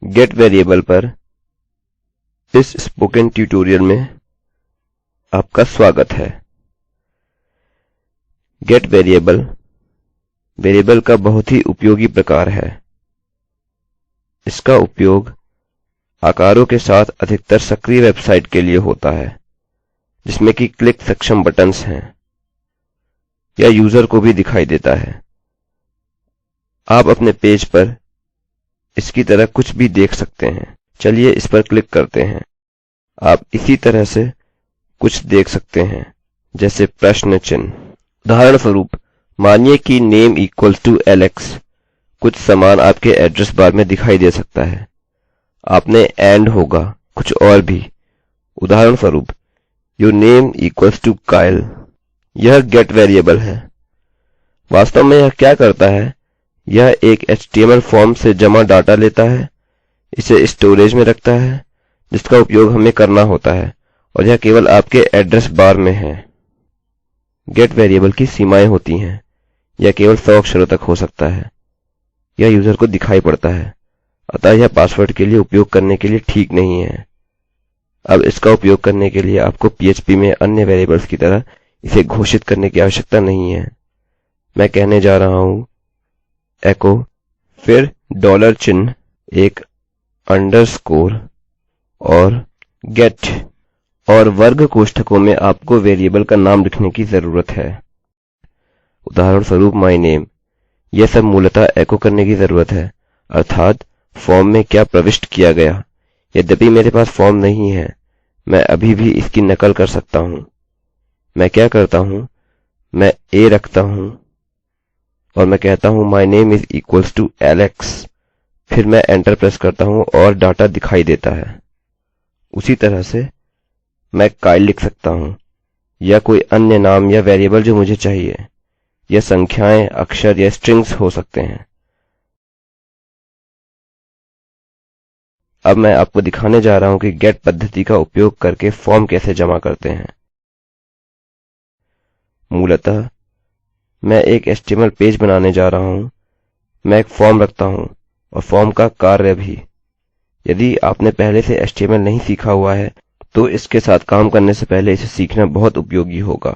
Get variable पर इस spoken tutorial में आपका स्वागत है। गेट वेरिएबल वेरिएबल का बहुत ही उपयोगी प्रकार है। इसका उपयोग आकारों के साथ अधिकतर सक्रिय वेबसाइट के लिए होता है, जिसमें कि क्लिक सक्षम बटन्स हैं या यूजर को भी दिखाई देता है। आप अपने पेज पर इसकी तरह कुछ भी देख सकते हैं। चलिए इस पर क्लिक करते हैं। आप इसी तरह से कुछ देख सकते हैं, जैसे प्रश्न चिन्ह। उदाहरण स्वरूप मानिए कि नेम इक्वल्स टू एलेक्स कुछ समान आपके एड्रेस बार में दिखाई दे सकता है। आपने एंड होगा कुछ और भी। उदाहरण स्वरूप your name equals to Kyle. यह गेट वेरिएबल है। वास्तव में यह क्या करता है, यह एक HTML फॉर्म से जमा डाटा लेता है, इसे स्टोरेज में रखता है जिसका उपयोग हमें करना होता है, और यह केवल आपके एड्रेस बार में है। गेट वेरिएबल की सीमाएं होती हैं। यह केवल 100 अक्षरों तक हो सकता है। यह यूजर को दिखाई पड़ता है, अतः यह पासवर्ड के लिए उपयोग करने के लिए ठीक नहीं है। अब इसका उपयोग करने के लिए आपको PHP में अन्य वेरिएबल्स की तरह इसे घोषित करने की आवश्यकता नहीं है। मैं कहने जा रहा हूँ एको, फिर डॉलर चिन्ह, एक अंडरस्कोर और गेट, और वर्ग कोष्ठकों में आपको वेरिएबल का नाम लिखने की जरूरत है। उदाहरण स्वरूप माय नेम। यह सब मूलतः एको करने की जरूरत है, अर्थात फॉर्म में क्या प्रविष्ट किया गया। यद्यपि मेरे पास फॉर्म नहीं है, मैं अभी भी इसकी नकल कर सकता हूँ। मैं क्या करता हूँ, मैं a रखता हूँ और मैं कहता हूँ my name is equals to Alex. फिर मैं एंटर प्रेस करता हूँ और डाटा दिखाई देता है। उसी तरह से मैं काइल लिख सकता हूँ या कोई अन्य नाम या वेरिएबल जो मुझे चाहिए। यह संख्याएं, अक्षर या स्ट्रिंग्स हो सकते हैं। अब मैं आपको दिखाने जा रहा हूँ कि गेट पद्धति का उपयोग करके फॉर्म कैसे जमा करते हैं। मूलतः मैं एक HTML पेज बनाने जा रहा हूँ। मैं एक फॉर्म रखता हूँ और फॉर्म का कार्य भी। यदि आपने पहले से HTML नहीं सीखा हुआ है तो इसके साथ काम करने से पहले इसे सीखना बहुत उपयोगी होगा।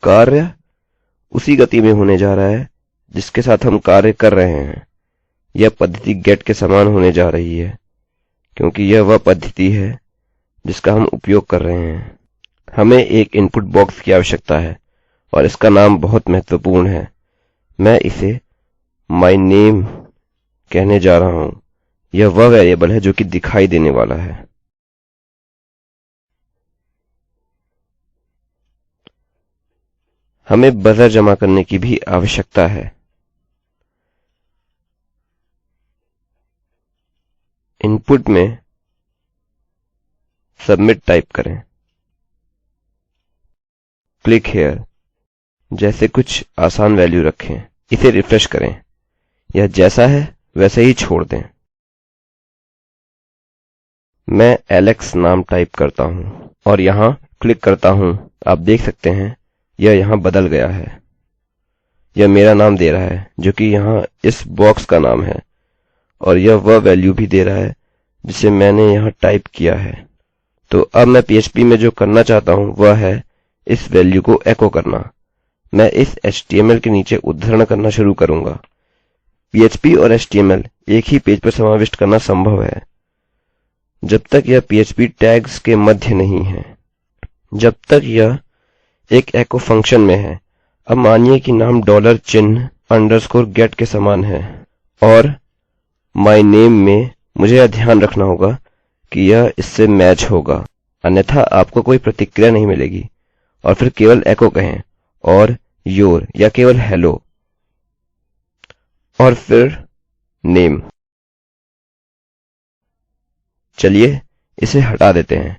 कार्य उसी गति में होने जा रहा है जिसके साथ हम कार्य कर रहे हैं। यह पद्धति गेट के समान होने जा रही है, क्योंकि यह वह पद्धति है जिसका हम उपयोग कर रहे हैं। हमें एक इनपुट बॉक्स की आवश्यकता है और इसका नाम बहुत महत्वपूर्ण है। मैं इसे माय नेम कहने जा रहा हूँ। यह वह वेरिएबल है जो कि दिखाई देने वाला है। हमें बजर जमा करने की भी आवश्यकता है। इनपुट में सबमिट टाइप करें, क्लिक हेयर जैसे कुछ आसान वैल्यू रखें। इसे रिफ्रेश करें। यह जैसा है वैसे ही छोड़ दें। मैं एलेक्स नाम टाइप करता हूँ और यहाँ क्लिक करता हूँ। आप देख सकते हैं यह यहाँ बदल गया है। यह मेरा नाम दे रहा है जो कि यहाँ इस बॉक्स का नाम है, और यह वह वैल्यू भी दे रहा है जिसे मैंने यहाँ टाइप किया है। तो अब मैं PHP में जो करना चाहता हूँ वह है इस वैल्यू को एको करना। मैं इस HTML के नीचे उद्धरण करना शुरू करूँगा। PHP और HTML एक ही पेज पर समाविष्ट करना संभव है, जब तक यह PHP टैग्स के मध्य नहीं है, जब तक यह एक एको फंक्शन में है। अब मानिए कि नाम डॉलर चिन्ह अंडरस्कोर गेट के समान है, और माय नेम में मुझे यह ध्यान रखना होगा कि यह इससे मैच होगा, अन्यथा आपको कोई प्रतिक्रिया नहीं मिलेगी। और फिर केवल एको कहें और योर या केवल हेलो, और फिर नेम। चलिए इसे हटा देते हैं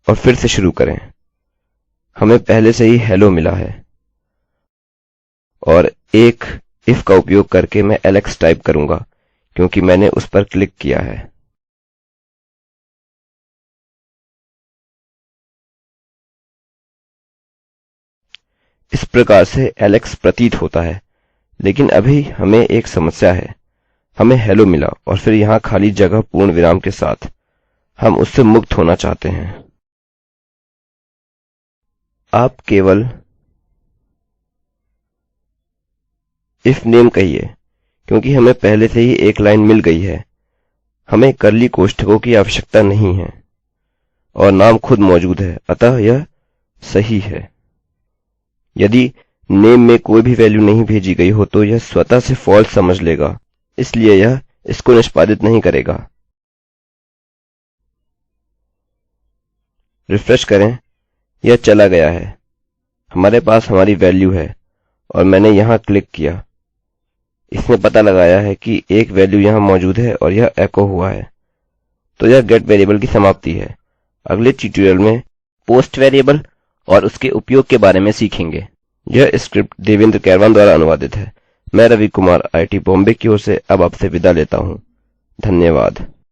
और फिर से शुरू करें। हमें पहले से ही हेलो मिला है, और एक इफ का उपयोग करके मैं एलेक्स टाइप करूंगा क्योंकि मैंने उस पर क्लिक किया है। इस प्रकार से एलेक्स प्रतीत होता है, लेकिन अभी हमें एक समस्या है। हमें hello मिला और फिर यहाँ खाली जगह पूर्ण विराम के साथ। हम उससे मुक्त होना चाहते हैं। आप केवल if name कहिए क्योंकि हमें पहले से ही एक लाइन मिल गई है। हमें कर्ली कोष्ठकों की आवश्यकता नहीं है और नाम खुद मौजूद है, अतः यह सही है। यदि नेम में कोई भी वेल्यू नहीं भेजी गई हो तो यह स्वतः से false समझ लेगा, इसलिए यह इसको निष्पादित नहीं करेगा। रिफ्रेश करें, यह चला गया है। हमारे पास हमारी वेल्यू है और मैंने यहाँ क्लिक किया। इसने पता लगाया है कि एक वेल्यू यहाँ मौजूद है और यह एको हुआ है। तो यह गेट वेरिएबल की समाप्ति है। अगले ट्यूटोरियल में पोस्ट वेरिएबल और उसके उपयोग के बारे में सीखेंगे। यह स्क्रिप्ट देवेंद्र कैरवान द्वारा अनुवादित है। मैं रवि कुमार आईआईटी बॉम्बे की ओर से अब आपसे विदा लेता हूँ। धन्यवाद।